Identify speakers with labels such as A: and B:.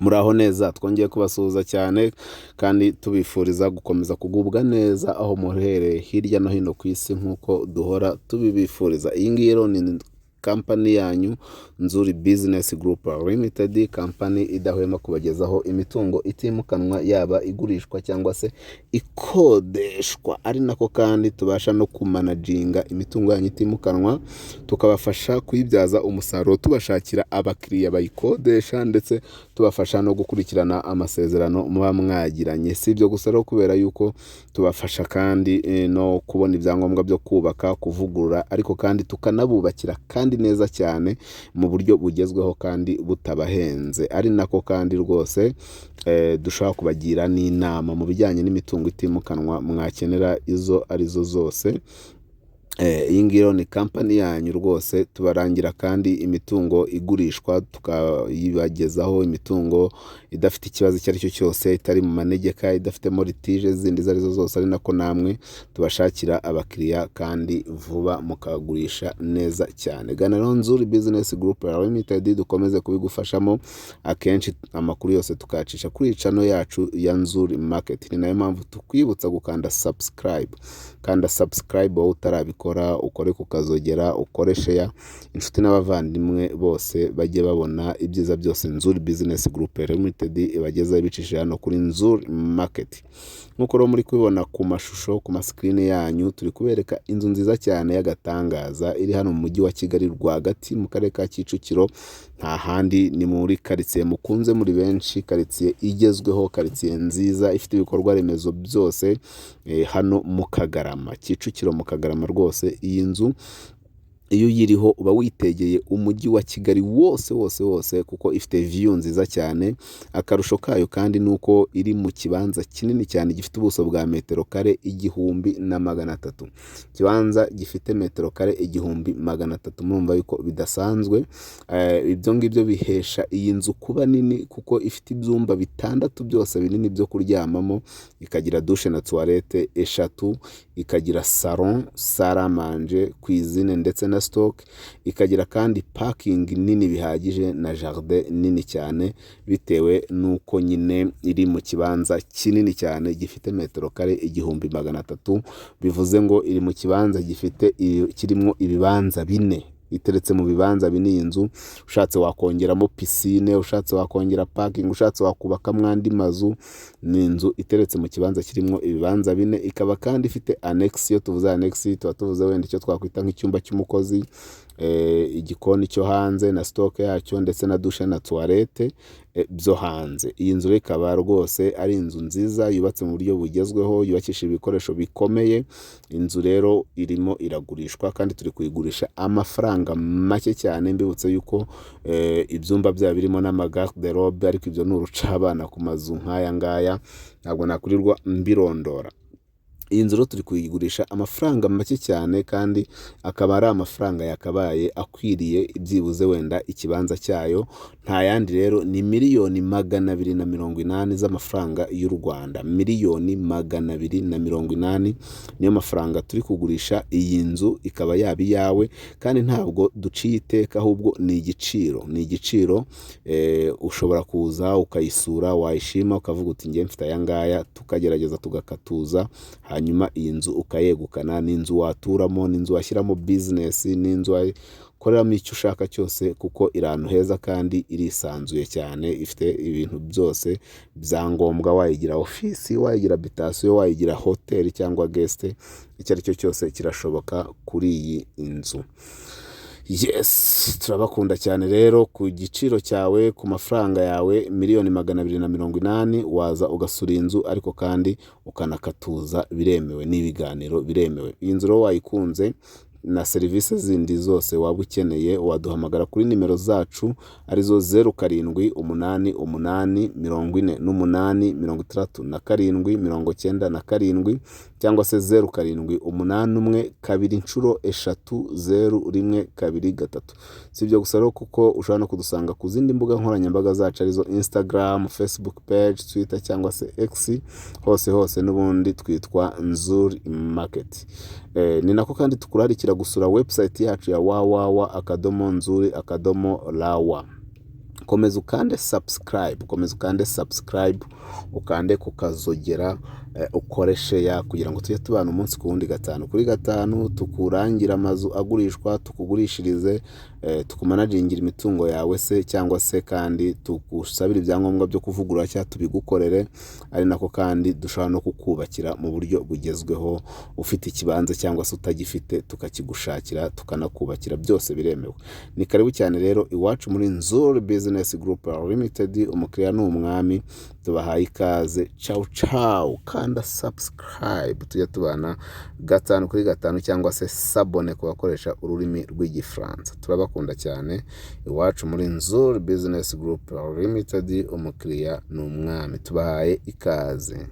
A: Muraho neza, twongeye kubasuhuza cyane kandi tubifuriza gukomeza kugubwa neza aho muherereye hirya no hino ku isi nk'uko duhora tubibifuriza. Iyi ngiyi rero ni kampani yanyu Nzuri Business Group Limited, kampani idahwema kubagezaho imitungo itimukanwa, yaba igurishwa cyangwa se ikodeshwa. Ari nako kandi tubasha no kumanaginga imitungo yanyu itimukanwa, tukabafasha kuyibyaza umusaruro, tubashakira abakiriya bayikodesha, ndetse tubafasha no gukurikirana amasezerano muba mwagiranye. Si ibyo gusa rero, kubera yuko tubafasha kandi no kubona ibyangombwa byo kubaka, kuvugurura, ariko kandi tukanabubakira kandi neza cyane mu buryo bugezweho kandi butabahenze. Ari nako kandi rwose dushobora kubagira n'inama mu bijyanye n'imitungo itimukanwa mwakenera izo arizo zose. Iyi ngiyo ni kampani yanyu rwose, tubarangira kandi imitungo igurishwa, tukayibagezaho imitungo idafite ikibazo icyo ari cyo cyose, itari mu manegeka, idafitemo litige zindi izo arizo zose. Ari nako namwe tubashakira abakiriya kandi vuba mukagurisha neza cyane. Gana rero Nzuri Business Group Limited dukomeze kubigufashamo. Akenshi amakuru yose tukayacisha kuri channel yacu ya Nzuri Market. Ni nayo mpamvu tukwibutsa gukanda subscribe. Kanda subscribe wowe utarabikora, ukore kukazogera, ukore share, inshuti n'abavandimwe bose bajye babona ibyiza byose Nzuri Business Group Limited ibageza bicishije hano kuri Nzuri Market. Nkuko rero muri kubibona ku mashusho ku screen yanyu, turi kubereka inzu nziza cyane y'agatangaza iri hano mu mujyi wa Kigali rwagati mu karere ka Kicukiro. Nta handi, ni muri quartier mukunze muri benshi, quartier igezweho, quartier nziza ifite ibikorwa remezo byose hano mu Kagarama, Kicukiro mu Kagarama rwose. Iyi nzu iyo uyiriho uba witegeye umujyi wa Kigali wose kuko ifite view nziza cyane. Akarusho kayo kandi nuko iri mu kibanza kinini cyane gifite ubuso bwa metero kare 1300. Kibanza gifite metero kare 1300, murumva yuko bidasanzwe. Ibyo ngibyo bihesha iyi nzu kuba nini kuko ifite ibyumba 6 byose binini byo kuryamamo, ikagira douche na toilette 3, ikagira salon, salle à manger, cuisine ndetse na stock, ikagira kandi parking nini bihagije na jardin nini cyane, bitewe nuko nyine iri mu kibanza kinini cyane gifite metero kare 1300. Bivuze ngo iri mu kibanza gifite kirimo ibibanza 4, iteretse mu bibanza bini. Inzu ushatse wakongeramo piscine, ushatse wakongera parking, ushatse wakubaka mwandi mazu. Ni inzu iteretse mu kibanza kirimo ibibanza 4, ikaba kandi ifite annex. Yo tuvuze annex tuba tuvuze wenda icyo twakwita nk'icyumba cy'umukozi, igikoni cyo hanze na stock yacyo, ndetse na douche na toilette byo hanze. Iyi nzu ikaba rwose ari inzu nziza yubatse mu buryo bugezweho, yubakishije ibikoresho bikomeye. Inzu rero irimo iragurishwa kandi turi kuyigurisha amafaranga make cyane. Mbibutse yuko ibyumba bya birimo n'amagarde robe, ariko ibyo ni urucabana ku mazu nk'aya ngaya, ntabwo nakurirwa mbirondora. Iyi nzu rero turi kuyigurisha amafaranga make cyane, kandi akaba ari amafaranga yakabaye akwiriye ibyibuze wenda ikibanza cyayo. Nta yandi rero, ni miliyoni 280 z'amafaranga y'u Rwanda. Miliyoni 280 niyo mafaranga turi kugurisha iyi nzu, ikaba yaba iyawe. Kandi ntabwo duciye iteka, ahubwo ni igiciro. Ushobora kuza ukayisura, wayishima ukavuga uti ngiye mfite aya ngaya, tukagerageza tugakatuza, hanyuma iyi nzu ukayegukana. Ni inzu waturamo, ni inzu washyiramo business, ni inzu wakoreramo icyo ushaka cyose, kuko iri ahantu heza kandi irisanzuye cyane. Ifite ibintu byose byangombwa, wayigira office, wayigira habitation, wayigira hotel cyangwa guest, icyo ari cyo cyose kirashoboka kuri iyi nzu. Yes, turabakunda cyane rero. Ku giciro cyawe, ku mafaranga yawe miliyoni 280, waza ugasura inzu, ariko kandi ukanakatuza biremewe, n'ibiganiro biremewe. Iyi nzu rero wayikunze na serivisi zindi zose waba ukeneye, waduhamagara kuri nimero zacu arizo 0788483797, cyangwa se 0781123012. Si ibyo gusa rero, kuko ushobora no kudusanga ku zindi mbuga nkoranyambaga zacu arizo Instagram, Facebook page, Twitter cyangwa se X. Hose n'ubundi twitwa Nzuri Market. Ni nako kandi tukurarikira gusura website yacu ya www.nzuri.rawa. komeza ukande subscribe, ukande ku kazogera, ukore share kugira ngo tujye tubana umunsi ku wundi 5 kuri 5, tukurangira amazu agurishwa, tukugurishirize, tukumanagingira imitungo yawe se, cyangwa se kandi tugusabira ibyangombwa byo kuvugurura cyangwa tubigukorere, ari nako kandi dushobora no kukubakira mu buryo bugezweho, ufite ikibanza cyangwa se utagifite tukakigushakira tukanakubakira, byose biremewe. Ni karibu cyane rero iwacu muri Nzuri Business Group Limited, umukiriya ni umwami, tubahaye ikaze. Ciao, kanda subscribe tujye tubana 5 kuri 5, cyangwa se sabone ku bakoresha ururimi rw'igifaransa. Turabakunda cyane, iwacu muri Nzuri Business Group Limited, umukiriya ni umwami, tubahaye ikaze.